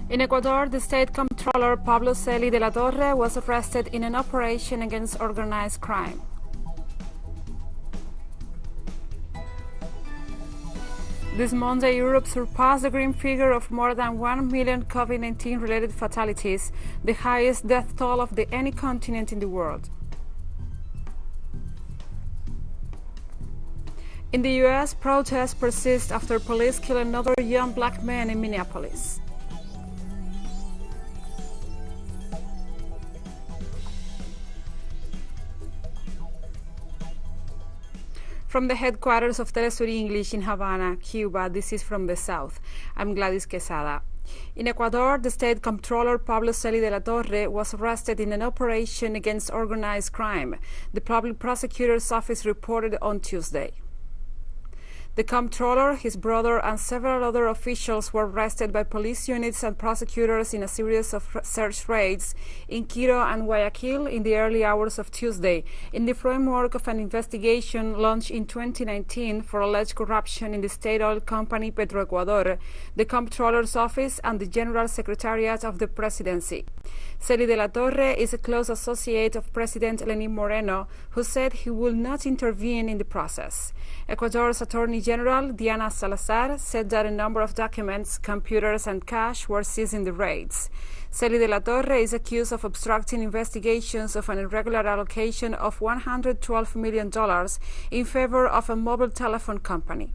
In Ecuador, the state comptroller Pablo Celi de la Torre was arrested in an operation against organized crime. This Monday, Europe surpassed the grim figure of more than 1 million COVID-19 related fatalities, the highest death toll of any continent in the world. In the U.S., protests persist after police kill another young black man in Minneapolis. From the headquarters of TeleSUR English in Havana, Cuba, this is From the South. I'm GLADYS QUESADA. In Ecuador, the state comptroller Pablo Celi de la Torre was arrested in an operation against organized crime, the public prosecutor's office reported on Tuesday. The comptroller, his brother, and several other officials were arrested by police units and prosecutors in a series of search raids in Quito and Guayaquil in the early hours of Tuesday, in the framework of an investigation launched in 2019 for alleged corruption in the state oil company Petroecuador, the comptroller's office, and the General Secretariat of the Presidency. Celi de la Torre is a close associate of President Lenín Moreno, who said he will not intervene in the process. Ecuador's Attorney General Diana Salazar said that a number of documents, computers, and cash were seized in the raids. Celi de la Torre is accused of obstructing investigations of an irregular allocation of $112 million in favor of a mobile telephone company.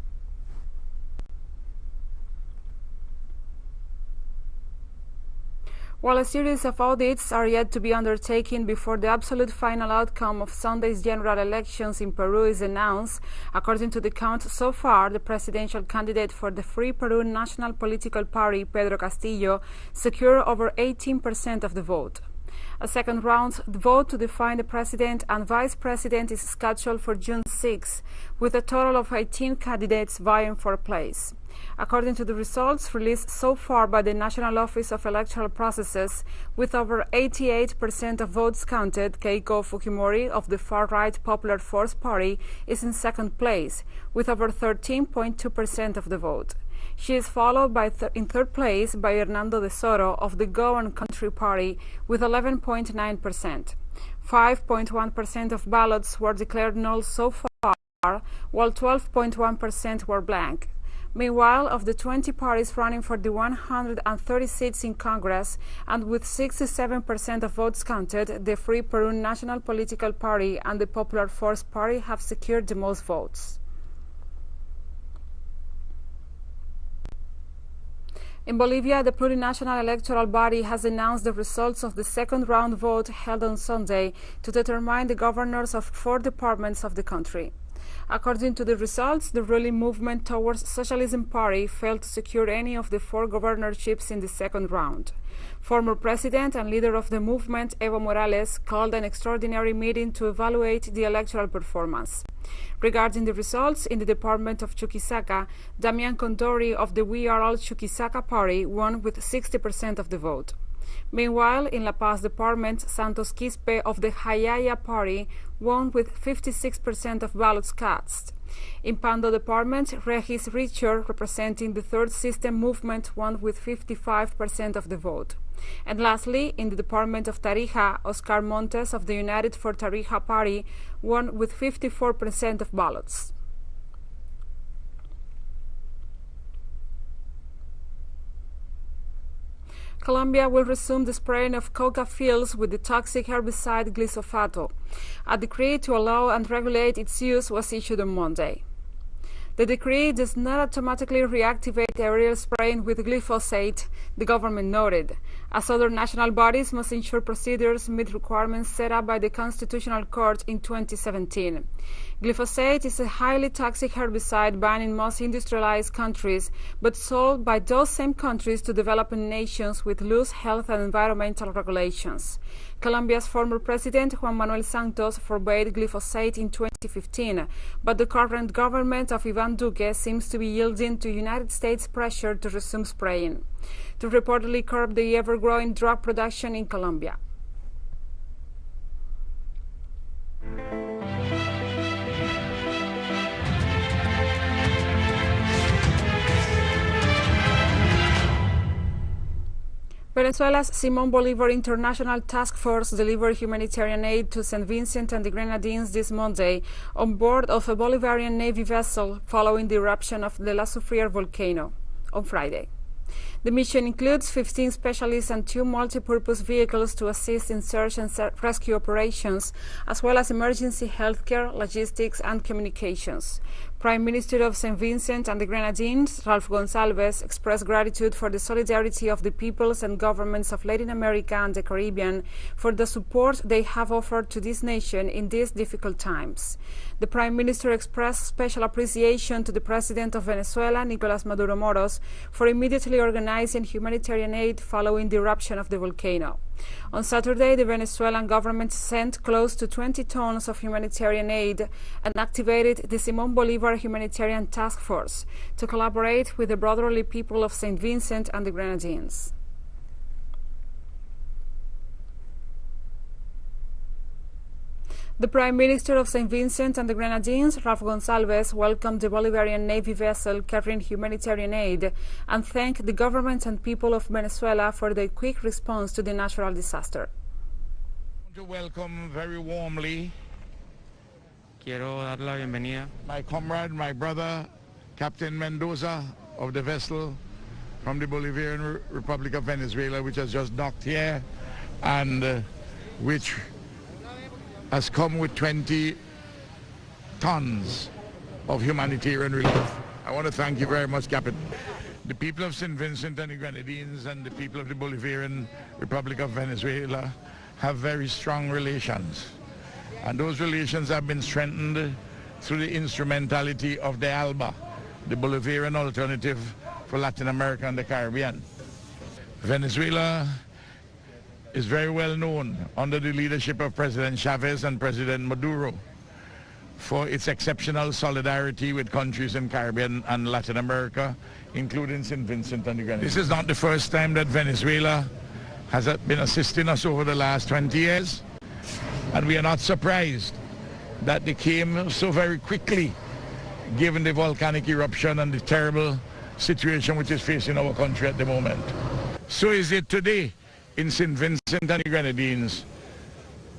While a series of audits are yet to be undertaken before the absolute final outcome of Sunday's general elections in Peru is announced, according to the count so far, the presidential candidate for the Free Peru National Political Party, Pedro Castillo, secured over 18% of the vote. A second round vote to define the president and vice president is scheduled for June 6, with a total of 18 candidates vying for a place. According to the results released so far by the National Office of Electoral Processes, with over 88% of votes counted, Keiko Fujimori of the far-right Popular Force Party is in second place, with over 13.2% of the vote. She is followed in third place by Hernando de Soto of the Go and Country Party with 11.9%. 5.1% of ballots were declared null so far, while 12.1% were blank. Meanwhile, of the 20 parties running for the 130 seats in Congress, and with 67% of votes counted, the Free Peru National Political Party and the Popular Force Party have secured the most votes. In Bolivia, the plurinational electoral body has announced the results of the second round vote held on Sunday to determine the governors of 4 departments of the country. According to the results, the ruling movement towards Socialism Party failed to secure any of the 4 governorships in the second round. Former president and leader of the movement, Evo Morales, called an extraordinary meeting to evaluate the electoral performance. Regarding the results in the department of Chuquisaca, Damian Condori of the We Are All Chuquisaca Party won with 60% of the vote. Meanwhile, in La Paz department, Santos Quispe of the Hayaya Party won with 56% of ballots cast. In Pando department, Regis Richard, representing the Third System movement, won with 55% of the vote. And lastly, in the department of Tarija, Oscar Montes of the United for Tarija Party won with 54% of ballots. Colombia will resume the spraying of coca fields with the toxic herbicide glyphosate. A decree to allow and regulate its use was issued on Monday. The decree does not automatically reactivate aerial spraying with glyphosate, the government noted, as other national bodies must ensure procedures meet requirements set up by the Constitutional Court in 2017. Glyphosate is a highly toxic herbicide banned in most industrialized countries, but sold by those same countries to developing nations with loose health and environmental regulations. Colombia's former president, Juan Manuel Santos, forbade glyphosate in 2015, but the current government of Iván Duque seems to be yielding to United States pressure to resume spraying, to reportedly curb the ever-growing drug production in Colombia. Venezuela's Simón Bolívar International Task Force delivered humanitarian aid to St. Vincent and the Grenadines this Monday on board of a Bolivarian Navy vessel following the eruption of the La Sufrier volcano on Friday. The mission includes 15 specialists and 2 multi-purpose vehicles to assist in search and rescue operations, as well as emergency healthcare, logistics, and communications. Prime Minister of St. Vincent and the Grenadines, Ralph Gonsalves, expressed gratitude for the solidarity of the peoples and governments of Latin America and the Caribbean for the support they have offered to this nation in these difficult times. The Prime Minister expressed special appreciation to the President of Venezuela, Nicolás Maduro Moros, for immediately organizing humanitarian aid following the eruption of the volcano. On Saturday, the Venezuelan government sent close to 20 tons of humanitarian aid and activated the Simón Bolívar Humanitarian Task Force to collaborate with the brotherly people of St. Vincent and the Grenadines. The Prime Minister of St. Vincent and the Grenadines, Ralph Gonsalves, welcomed the Bolivarian Navy vessel carrying humanitarian aid and thanked the government and people of Venezuela for their quick response to the natural disaster. I want to welcome very warmly Quiero dar la bienvenida my comrade, my brother, Captain Mendoza of the vessel from the Bolivarian Republic of Venezuela, which has just docked here and which has come with 20 tons of humanitarian relief. I want to thank you very much, Captain. The people of St. Vincent and the Grenadines and the people of the Bolivarian Republic of Venezuela have very strong relations. And those relations have been strengthened through the instrumentality of the ALBA, the Bolivarian Alternative for Latin America and the Caribbean. Venezuela is very well known under the leadership of President Chavez and President Maduro for its exceptional solidarity with countries in Caribbean and Latin America, including St. Vincent and the Grenadines. This is not the first time that Venezuela has been assisting us over the last 20 years, and we are not surprised that they came so very quickly, given the volcanic eruption and the terrible situation which is facing our country at the moment. So is it today in St. Vincent and the Grenadines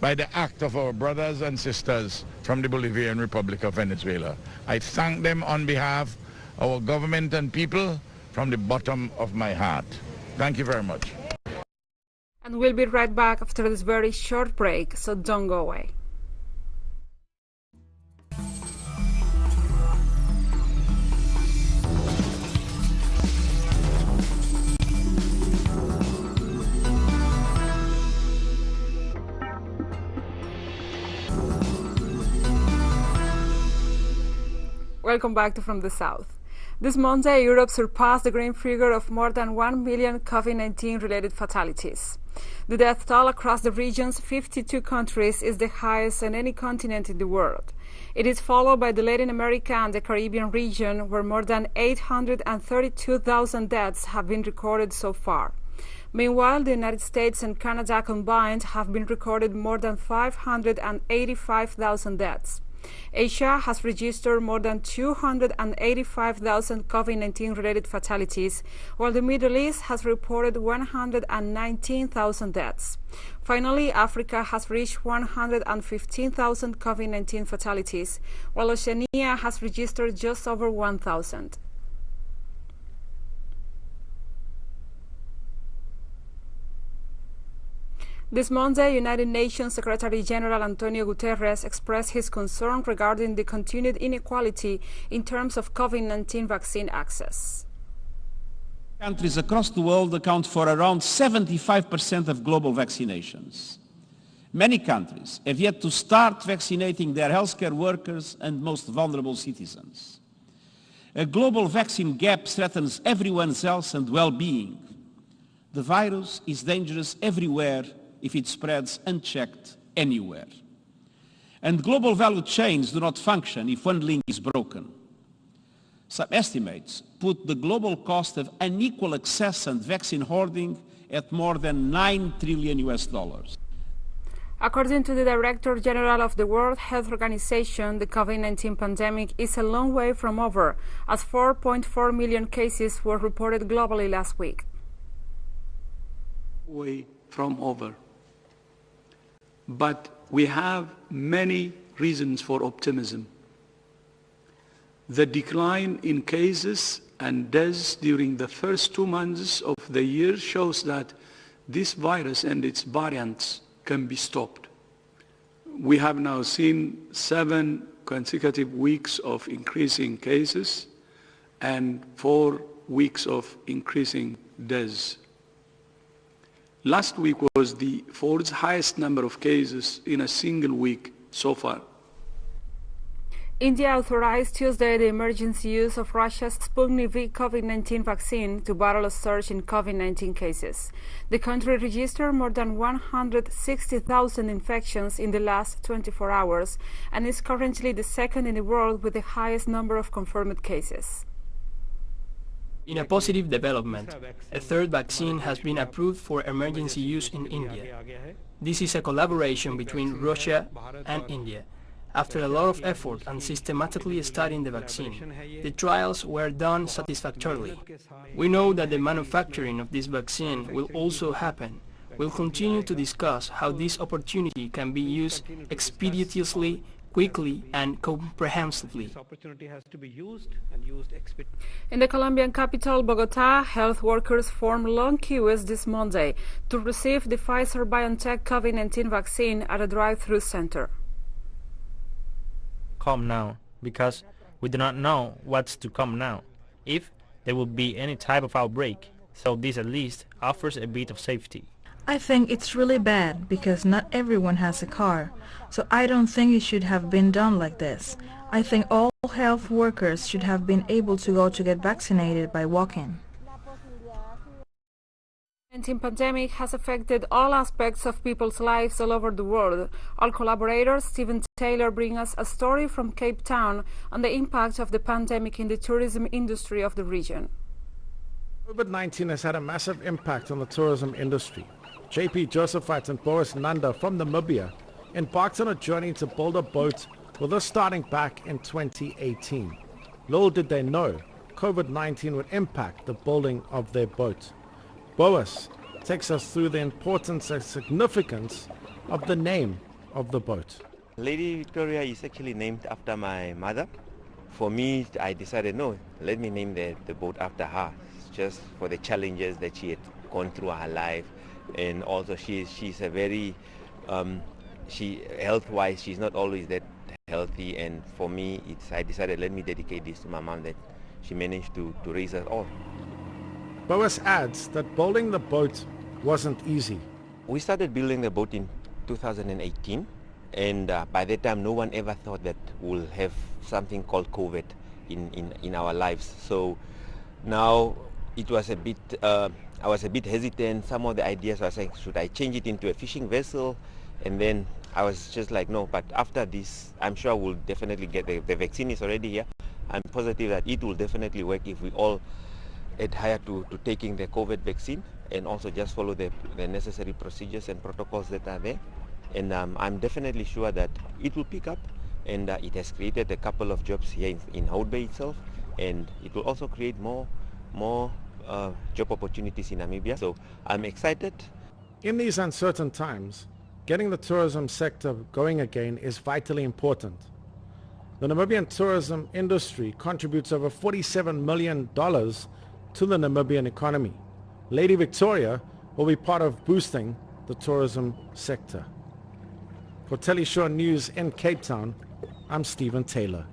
by the act of our brothers and sisters from the Bolivarian Republic of Venezuela. I thank them on behalf of our government and people from the bottom of my heart. Thank you very much. And we'll be right back after this very short break, so don't go away. Welcome back to From the South. This Monday, Europe surpassed the grim figure of more than 1 million COVID-19 related fatalities. The death toll across the region's 52 countries is the highest on any continent in the world. It is followed by the Latin America and the Caribbean region, where more than 832,000 deaths have been recorded so far. Meanwhile, the United States and Canada combined have been recorded more than 585,000 deaths. Asia has registered more than 285,000 COVID-19 related fatalities, while the Middle East has reported 119,000 deaths. Finally, Africa has reached 115,000 COVID-19 fatalities, while Oceania has registered just over 1,000. This Monday, United Nations Secretary General Antonio Guterres expressed his concern regarding the continued inequality in terms of COVID-19 vaccine access. Countries across the world account for around 75% of global vaccinations. Many countries have yet to start vaccinating their healthcare workers and most vulnerable citizens. A global vaccine gap threatens everyone's health and well-being. The virus is dangerous everywhere if it spreads unchecked anywhere. And global value chains do not function if one link is broken. Some estimates put the global cost of unequal access and vaccine hoarding at more than $9 trillion. According to the Director General of the World Health Organization, the COVID-19 pandemic is a long way from over, as 4.4 million cases were reported globally last week. way from over. But we have many reasons for optimism. The decline in cases and deaths during the first 2 months of the year shows that this virus and its variants can be stopped. We have now seen 7 consecutive weeks of increasing cases and 4 weeks of increasing deaths. Last week was the 4th highest number of cases in a single week so far. India authorized Tuesday the emergency use of Russia's Sputnik V COVID-19 vaccine to battle a surge in COVID-19 cases. The country registered more than 160,000 infections in the last 24 hours and is currently the second in the world with the highest number of confirmed cases. In a positive development, a third vaccine has been approved for emergency use in India. This is a collaboration between Russia and India. After a lot of effort and systematically studying the vaccine, the trials were done satisfactorily. We know that the manufacturing of this vaccine will also happen. We'll continue to discuss how this opportunity can be used expeditiously, quickly and comprehensively. In the Colombian capital, Bogotá, health workers formed long queues this Monday to receive the Pfizer-BioNTech COVID-19 vaccine at a drive-through center. Come now, because we do not know what's to come now, if there will be any type of outbreak, so this at least offers a bit of safety. I think it's really bad because not everyone has a car, so I don't think it should have been done like this. I think all health workers should have been able to go to get vaccinated by walking. The COVID-19 pandemic has affected all aspects of people's lives all over the world. Our collaborator Stephen Taylor brings us a story from Cape Town on the impact of the pandemic in the tourism industry of the region. COVID-19 has had a massive impact on the tourism industry. JP Josephat and Boris Nanda from Namibia embarked on a journey to build a boat with us starting back in 2018. Little did they know COVID-19 would impact the building of their boat. Boas takes us through the importance and significance of the name of the boat. Lady Victoria is actually named after my mother. For me, I decided, no, let me name the boat after her, just for the challenges that she had gone through her life. And also she's a very, health-wise, she's not always that healthy. And for me, I decided, let me dedicate this to my mom, that she managed to raise us all. Boas adds that building the boat wasn't easy. We started building the boat in 2018, and by that time no one ever thought that we'll have something called COVID in our lives. So now it was a bit, I was a bit hesitant. Some of the ideas I was saying, should I change it into a fishing vessel? And then I was just like, no, but after this, I'm sure we'll definitely get the vaccine is already here. I'm positive that it will definitely work if we all adhere to taking the COVID vaccine and also just follow the necessary procedures and protocols that are there. And I'm definitely sure that it will pick up, and it has created a couple of jobs here in Hout Bay itself, and it will also create more job opportunities in Namibia. So I'm excited. In these uncertain times, getting the tourism sector going again is vitally important. The Namibian tourism industry contributes over $47 million to the Namibian economy. Lady Victoria will be part of boosting the tourism sector. For TeleSUR News in Cape Town, I'm Stephen Taylor.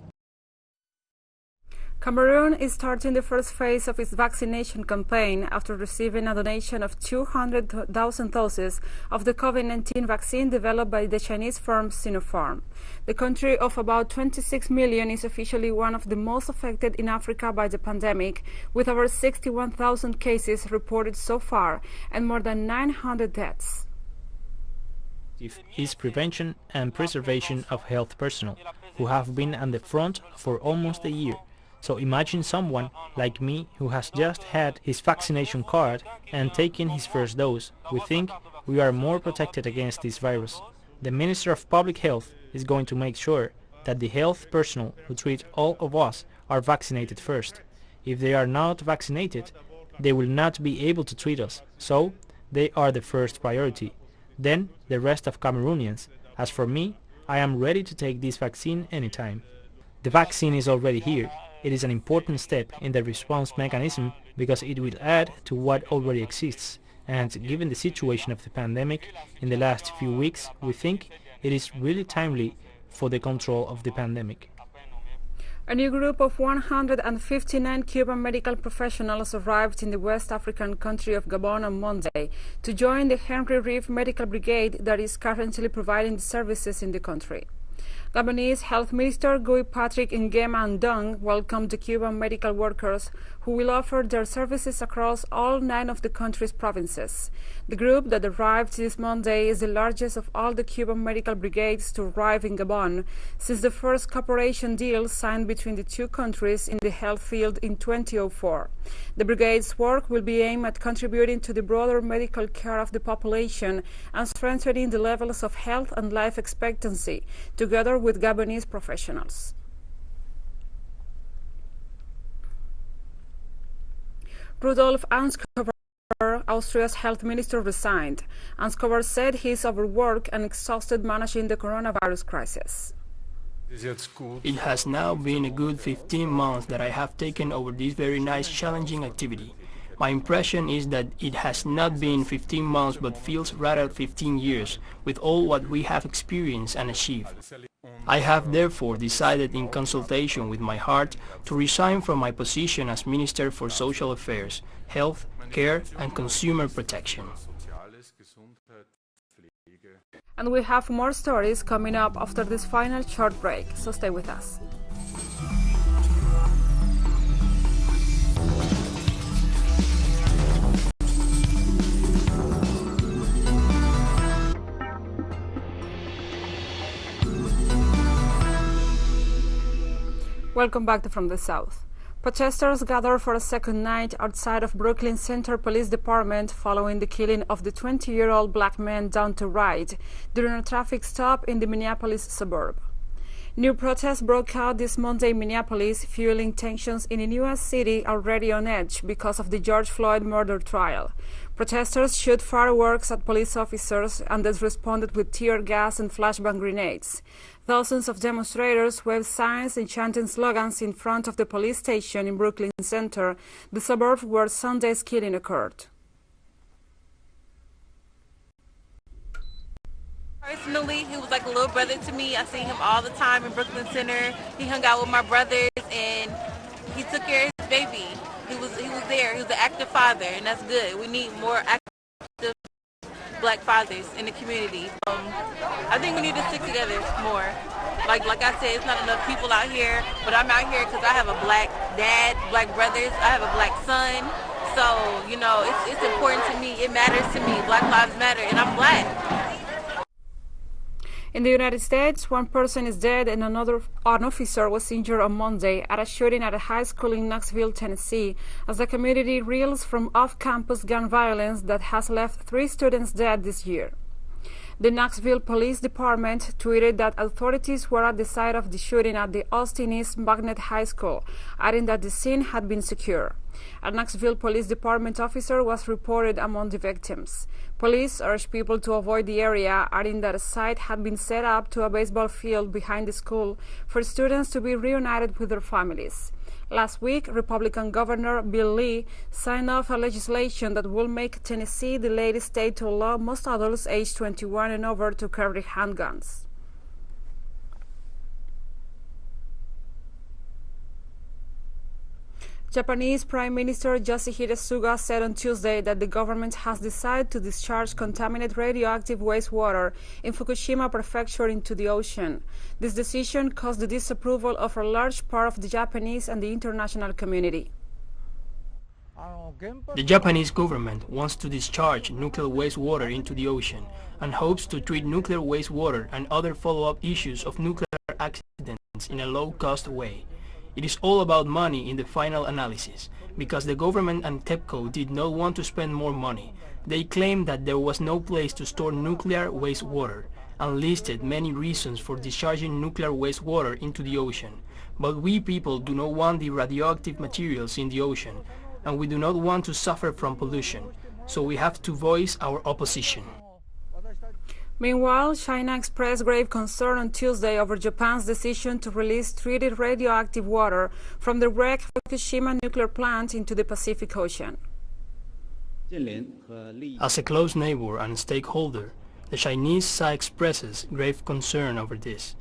Cameroon is starting the first phase of its vaccination campaign after receiving a donation of 200,000 doses of the COVID-19 vaccine developed by the Chinese firm Sinopharm. The country of about 26 million is officially one of the most affected in Africa by the pandemic, with over 61,000 cases reported so far and more than 900 deaths. Is prevention and preservation of health personnel who have been on the front for almost a year. So imagine someone like me who has just had his vaccination card and taken his first dose. We think we are more protected against this virus. The Minister of Public Health is going to make sure that the health personnel who treat all of us are vaccinated first. If they are not vaccinated, they will not be able to treat us. So They are the first priority. Then the rest of Cameroonians. As for me, I am ready to take this vaccine anytime. The vaccine is already here. It is an important step in the response mechanism because it will add to what already exists. And given the situation of the pandemic in the last few weeks, we think it is really timely for the control of the pandemic. A new group of 159 Cuban medical professionals arrived in the West African country of Gabon on Monday to join the Henry Reeve Medical Brigade that is currently providing the services in the country. Gabonese Health Minister Guy Patrick Nguema Ndong welcomed the Cuban medical workers who will offer their services across all 9 of the country's provinces. The group that arrived this Monday is the largest of all the Cuban medical brigades to arrive in Gabon since the first cooperation deal signed between the two countries in the health field in 2004. The brigade's work will be aimed at contributing to the broader medical care of the population and strengthening the levels of health and life expectancy, together with Gabonese professionals. Rudolf Anscover, Austria's health minister, resigned. Anscover said he is overworked and exhausted managing the coronavirus crisis. It has now been a good 15 months that I have taken over this very nice challenging activity. My impression is that it has not been 15 months but feels rather 15 years, with all what we have experienced and achieved. I have therefore decided in consultation with my heart to resign from my position as Minister for Social Affairs, Health, Care and Consumer Protection. And we have more stories coming up after this final short break, so stay with us. Welcome back to From the South. Protesters gathered for a second night outside of Brooklyn Center Police Department following the killing of the 20-year-old black man Daunte Wright during a traffic stop in the Minneapolis suburb. New protests broke out this Monday in Minneapolis, fueling tensions in a U.S. city already on edge because of the George Floyd murder trial. Protesters shot fireworks at police officers and then responded with tear gas and flashbang grenades. Thousands of demonstrators waved signs and chanted slogans in front of the police station in Brooklyn Center, the suburb where Sunday's killing occurred. Personally, he was like a little brother to me. I see him all the time in Brooklyn Center. He hung out with my brothers and he took care of his baby. He was there. He was an active father, and that's good. We need more active black fathers in the community. I think we need to stick together more. Like I said, it's not enough people out here, but I'm out here because I have a black dad, black brothers. I have a black son. So, you know, it's important to me. It matters to me. Black lives matter, and I'm black. In the United States, one person is dead and an officer was injured on Monday at a shooting at a high school in Knoxville, Tennessee, as the community reels from off-campus gun violence that has left 3 students dead this year. The Knoxville Police Department tweeted that authorities were at the site of the shooting at the Austin East Magnet High School, adding that the scene had been secure. A Knoxville Police Department officer was reported among the victims. Police urged people to avoid the area, adding that a site had been set up to a baseball field behind the school for students to be reunited with their families. Last week, Republican Governor Bill Lee signed off a legislation that will make Tennessee the latest state to allow most adults aged 21 and over to carry handguns. Japanese Prime Minister Yoshihide Suga said on Tuesday that the government has decided to discharge contaminated radioactive wastewater in Fukushima Prefecture into the ocean. This decision caused the disapproval of a large part of the Japanese and the international community. The Japanese government wants to discharge nuclear wastewater into the ocean and hopes to treat nuclear wastewater and other follow-up issues of nuclear accidents in a low-cost way. It is all about money in the final analysis, because the government and TEPCO did not want to spend more money. They claimed that there was no place to store nuclear wastewater and listed many reasons for discharging nuclear wastewater into the ocean. But we people do not want the radioactive materials in the ocean, and we do not want to suffer from pollution. so we have to voice our opposition. Meanwhile, China expressed grave concern on Tuesday over Japan's decision to release treated radioactive water from the wrecked Fukushima nuclear plant into the Pacific Ocean. As a close neighbor and stakeholder, the Chinese side expresses grave concern over this.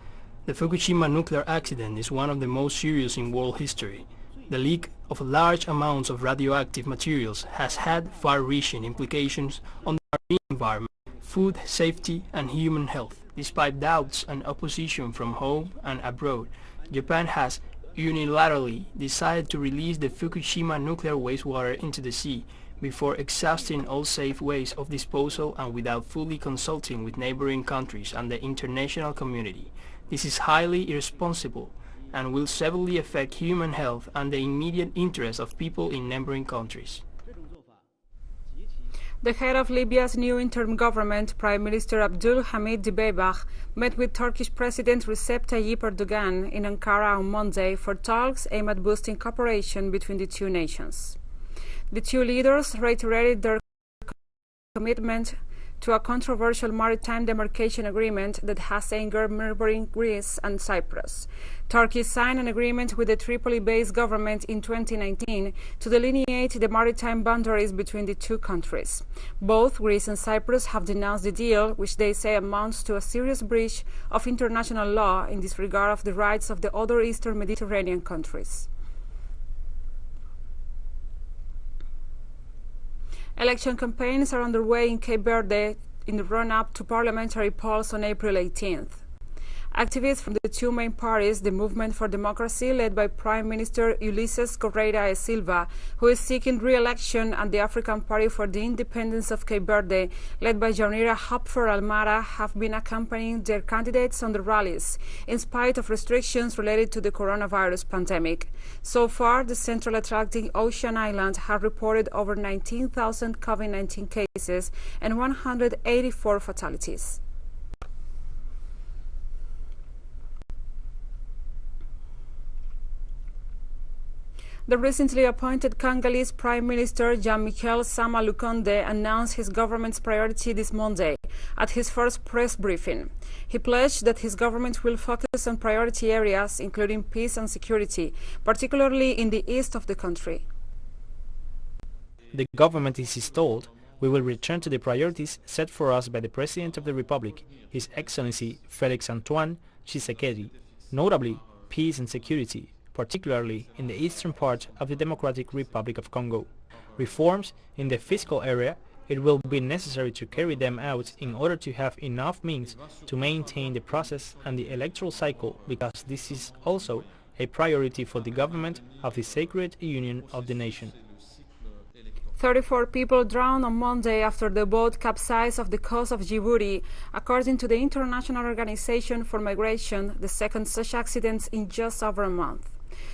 The Fukushima nuclear accident is one of the most serious in world history. The leak of large amounts of radioactive materials has had far-reaching implications on the marine environment, food safety and human health. Despite doubts and opposition from home and abroad, Japan has unilaterally decided to release the Fukushima nuclear wastewater into the sea before exhausting all safe ways of disposal and without fully consulting with neighboring countries and the international community. This is highly irresponsible and will severely affect human health and the immediate interests of people in neighboring countries. The head of Libya's new interim government, Prime Minister Abdul Hamid Dbeibah, met with Turkish President Recep Tayyip Erdogan in Ankara on Monday for talks aimed at boosting cooperation between the two nations. The two leaders reiterated their commitment to a controversial maritime demarcation agreement that has angered neighboring Greece and Cyprus. Turkey signed an agreement with the Tripoli-based government in 2019 to delineate the maritime boundaries between the two countries. Both Greece and Cyprus have denounced the deal, which they say amounts to a serious breach of international law in disregard of the rights of the other Eastern Mediterranean countries. Election campaigns are underway in Cape Verde in the run-up to parliamentary polls on April 18th. Activists from the two main parties, the Movement for Democracy, led by Prime Minister Ulisses Correia e Silva, who is seeking re-election, and the African Party for the Independence of Cape Verde, led by Janira Hopfer Almara, have been accompanying their candidates on the rallies, in spite of restrictions related to the coronavirus pandemic. So far, the Central Atlantic Ocean island has reported over 19,000 COVID-19 cases and 184 fatalities. The recently appointed Congolese Prime Minister Jean-Michel Sama Lukonde announced his government's priority this Monday at his first press briefing. He pledged that his government will focus on priority areas including peace and security, particularly in the east of the country. The government is installed. We will return to the priorities set for us by the President of the Republic, His Excellency Félix Antoine Tshisekedi, notably peace and security, particularly in the eastern part of the Democratic Republic of Congo. Reforms in the fiscal area, it will be necessary to carry them out in order to have enough means to maintain the process and the electoral cycle, because this is also a priority for the government of the sacred union of the nation. 34 people drowned on Monday after the boat capsized off the coast of Djibouti, according to the International Organization for Migration, the second such accident in just over a month.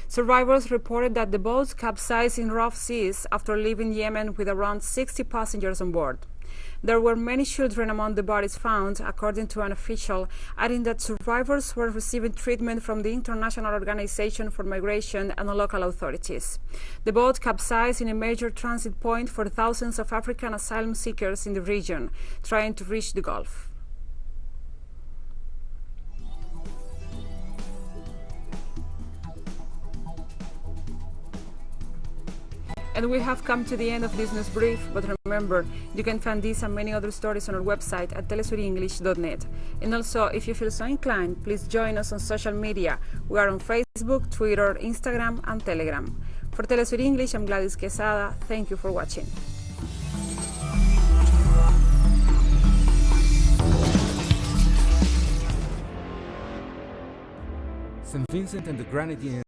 Survivors reported that the boat capsized in rough seas after leaving Yemen with around 60 passengers on board. There were many children among the bodies found, according to an official, adding that survivors were receiving treatment from the International Organization for Migration and local authorities. The boat capsized in a major transit point for thousands of African asylum seekers in the region, trying to reach the Gulf. And we have come to the end of this news brief, but remember, you can find these and many other stories on our website at telesurenglish.net. And also, if you feel so inclined, please join us on social media. We are on Facebook, Twitter, Instagram, and Telegram. For TeleSUR English, I'm GLADYS QUESADA. Thank you for watching. St. Vincent and the Grenadines